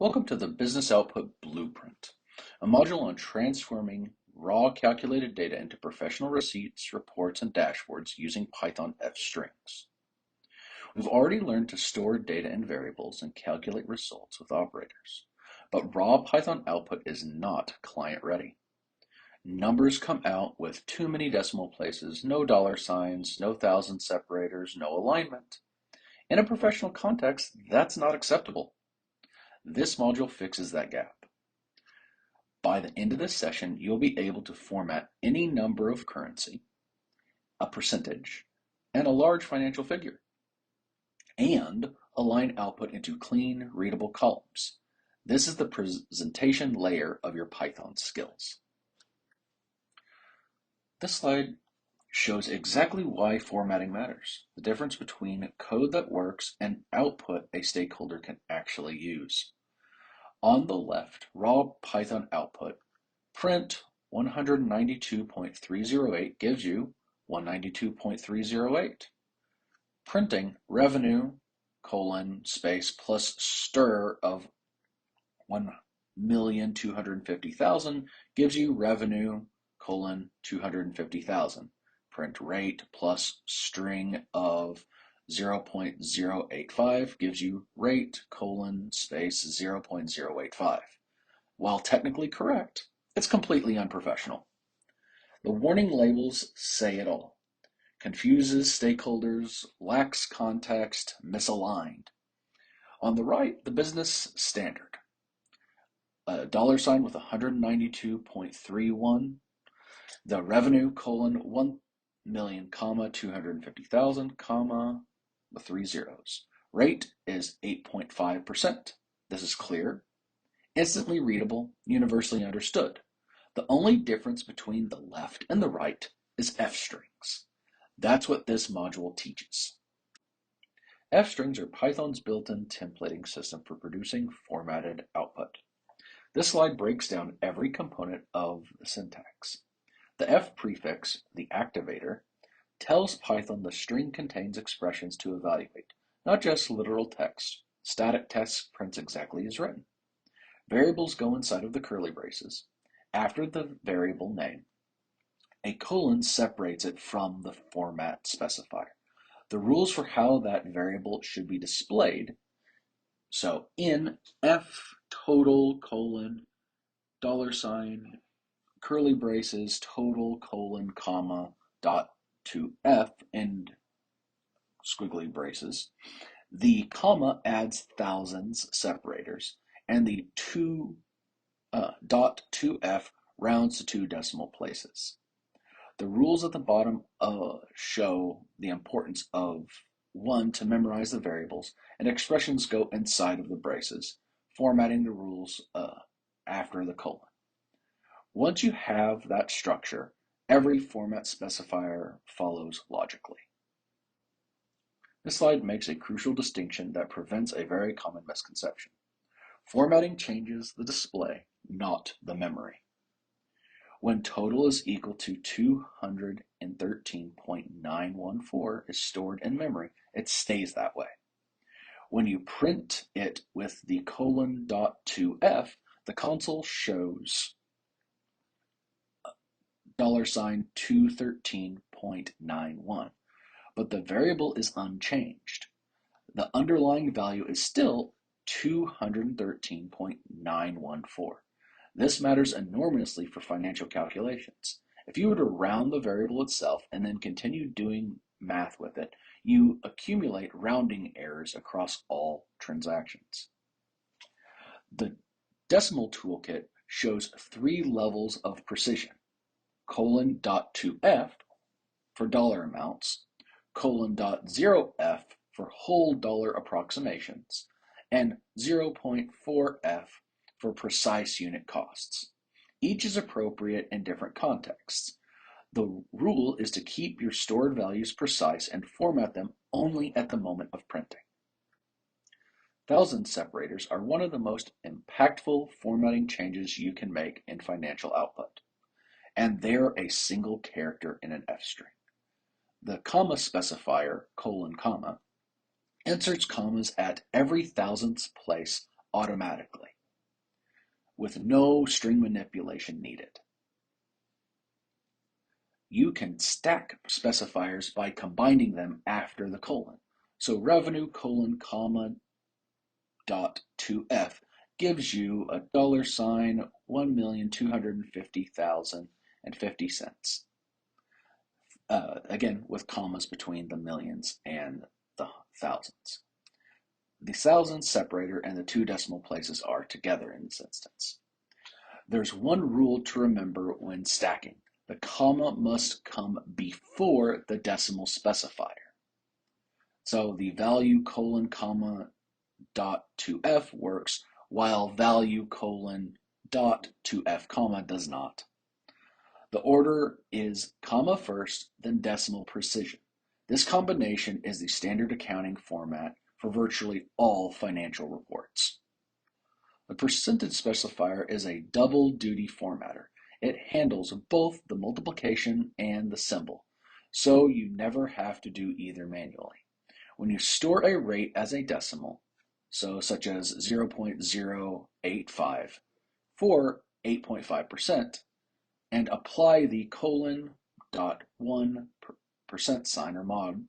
Welcome to the Business Output Blueprint, a module on transforming raw calculated data into professional receipts, reports, and dashboards using Python F strings. We've already learned to store data in variables and calculate results with operators, but raw Python output is not client ready. Numbers come out with too many decimal places, no dollar signs, no thousand separators, no alignment. In a professional context, that's not acceptable. This module fixes that gap. By the end of this session, you'll be able to format any number of currency, a percentage, and a large financial figure, and align output into clean, readable columns. This is the presentation layer of your Python skills. This slide shows exactly why formatting matters, the difference between code that works and output a stakeholder can actually use. On the left, raw Python output, print 192.308 gives you 192.308. Printing revenue, space plus stir of 1,250,000 gives you revenue, 250,000. Print rate plus string of 0.085 gives you rate, space 0.085. While technically correct, it's completely unprofessional. The warning labels say it all. Confuses stakeholders, lacks context, misaligned. On the right, the business standard. A dollar sign with 192.31. The revenue, 1 million, 250,000, the three zeros. Rate is 8.5%. This is clear, instantly readable, universally understood. The only difference between the left and the right is F strings. That's what this module teaches. F strings are Python's built-in templating system for producing formatted output. This slide breaks down every component of the syntax. The F prefix, the activator, tells Python the string contains expressions to evaluate, not just literal text. Static text prints exactly as written. Variables go inside of the curly braces. After the variable name, a colon separates it from the format specifier. The rules for how that variable should be displayed. So in F total dollar sign, curly braces, total comma, dot to F and squiggly braces, the comma adds thousands separators, and the dot to F rounds to 2 decimal places. The rules at the bottom show the importance of one to memorize the variables, and expressions go inside of the braces, formatting the rules after the colon. Once you have that structure, every format specifier follows logically. This slide makes a crucial distinction that prevents a very common misconception. Formatting changes the display, not the memory. When total is equal to 213.914 is stored in memory, it stays that way. When you print it with the dot to F, the console shows $213.91, but the variable is unchanged. The underlying value is still 213.914. This matters enormously for financial calculations. If you were to round the variable itself and then continue doing math with it, you accumulate rounding errors across all transactions. The decimal toolkit shows 3 levels of precision. Dot to F for dollar amounts, dot 0F for whole dollar approximations, and 0.4F for precise unit costs. Each is appropriate in different contexts. The rule is to keep your stored values precise and format them only at the moment of printing. Thousand separators are one of the most impactful formatting changes you can make in financial output, and they're a single character in an F string. The comma specifier, comma, inserts commas at every thousandth place automatically. with no string manipulation needed. You can stack specifiers by combining them after the colon. So revenue colon comma dot 2F gives you a $1,250,050. Again, with commas between the millions and the thousands. The thousands separator and the two decimal places are together in this instance. There's one rule to remember when stacking. The comma must come before the decimal specifier. So the value colon comma dot 2F works, while value colon dot 2F comma does not. The order is comma first, then decimal precision. This combination is the standard accounting format for virtually all financial reports. The percentage specifier is a double duty formatter. It handles both the multiplication and the symbol, so you never have to do either manually. When you store a rate as a decimal, so such as 0.085 for 8.5%, and apply the colon dot 1% sign or mod,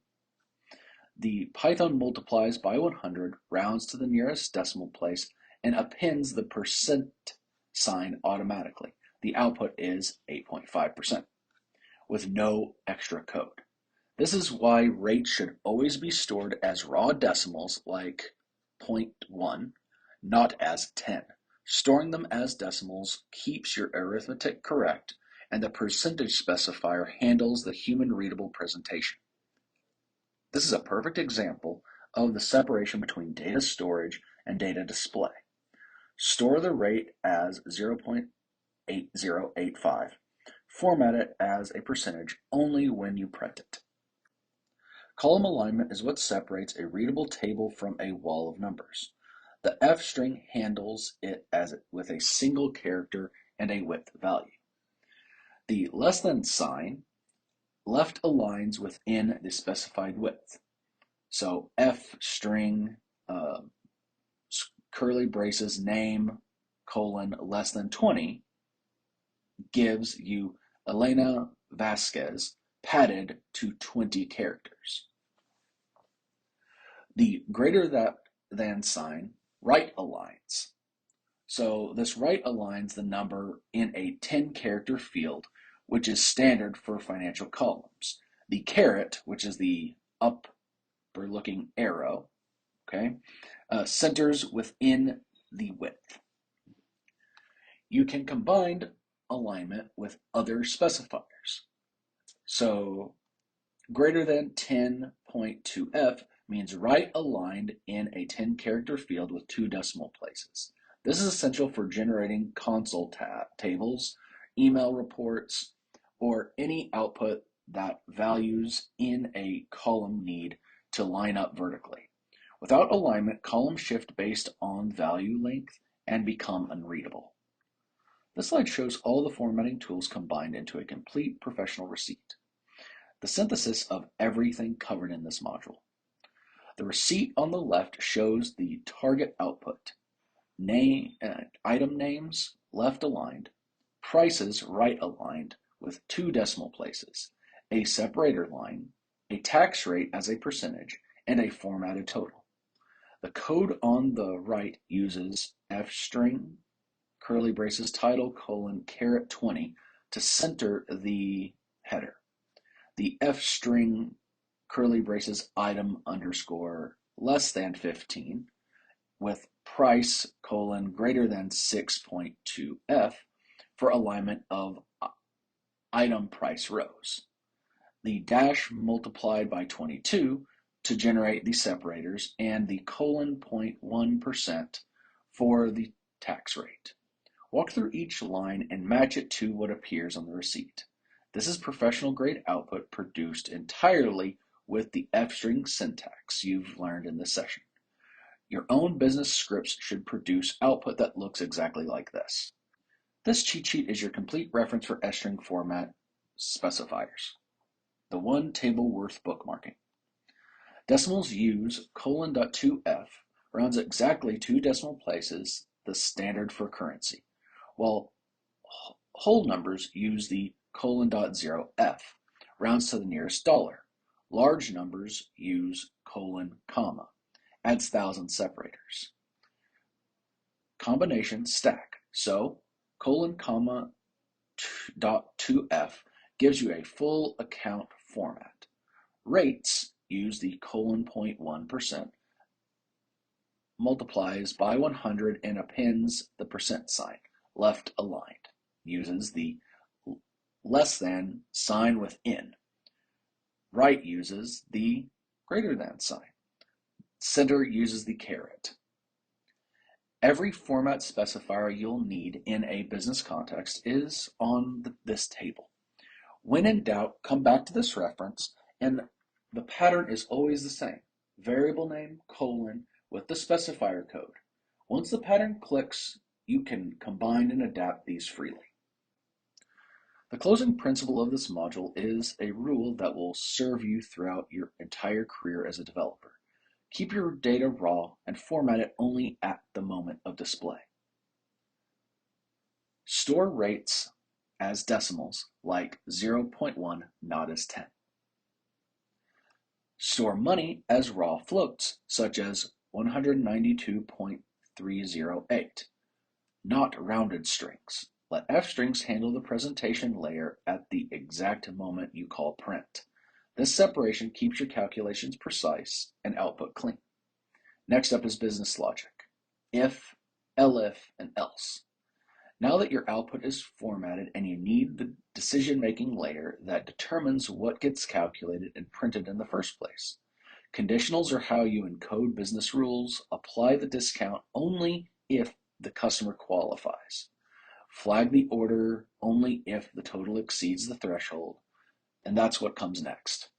the Python multiplies by 100, rounds to the nearest decimal place, and appends the percent sign automatically. The output is 8.5% with no extra code. This is why rates should always be stored as raw decimals like 0.1, not as 10. Storing them as decimals keeps your arithmetic correct, and the percentage specifier handles the human readable presentation. This is a perfect example of the separation between data storage and data display. Store the rate as 0.8085. Format it as a percentage only when you print it. Column alignment is what separates a readable table from a wall of numbers. The F string handles it with a single character and a width value. The less than sign left aligns within the specified width. So F string curly braces name colon less than 20 gives you Elena Vasquez padded to 20 characters. The greater than sign right aligns. So this right aligns the number in a 10-character field, which is standard for financial columns. The caret, which is the upper-looking arrow, okay, centers within the width. You can combine alignment with other specifiers. So greater than 10.2F means right aligned in a 10-character field with two decimal places. This is essential for generating console tables, email reports, or any output that values in a column need to line up vertically. Without alignment, columns shift based on value length and become unreadable. This slide shows all the formatting tools combined into a complete professional receipt. The synthesis of everything covered in this module. The receipt on the left shows the target output. Item names left aligned, prices right aligned with two decimal places, a separator line, a tax rate as a percentage, and a formatted total. The code on the right uses F string curly braces title colon caret 20 to center the header. The F string curly braces item underscore less than 15 with price colon greater than 6.2F for alignment of item price rows. The dash multiplied by 22 to generate the separators, and the colon 0.1% for the tax rate. Walk through each line and match it to what appears on the receipt. This is professional grade output produced entirely with the F-string syntax you've learned in this session. Your own business scripts should produce output that looks exactly like this. This cheat sheet is your complete reference for F-string format specifiers. The one table worth bookmarking. Decimals use colon.2F, rounds exactly two decimal places, the standard for currency. while whole numbers use the :0f, rounds to the nearest dollar. Large numbers use colon, comma, adds thousand separators. Combination stack. So colon, comma, .2f gives you a full account format. Rates use the :0.1%, multiplies by 100 and appends the percent sign, left aligned. Uses the less than sign within. Right uses the greater than sign. Center uses the caret. Every format specifier you'll need in a business context is on this table. When in doubt, come back to this reference, and the pattern is always the same. Variable name, colon, with the specifier code. Once the pattern clicks, you can combine and adapt these freely. The closing principle of this module is a rule that will serve you throughout your entire career as a developer. Keep your data raw and format it only at the moment of display. Store rates as decimals, like 0.1, not as 10. Store money as raw floats, such as 192.308, not rounded strings. Let f-strings handle the presentation layer at the exact moment you call print. This separation keeps your calculations precise and output clean. Next up is business logic. If, elif, and else. Now that your output is formatted and you need the decision-making layer that determines what gets calculated and printed in the first place. Conditionals are how you encode business rules, apply the discount only if the customer qualifies. Flag the order only if the total exceeds the threshold, and that's what comes next.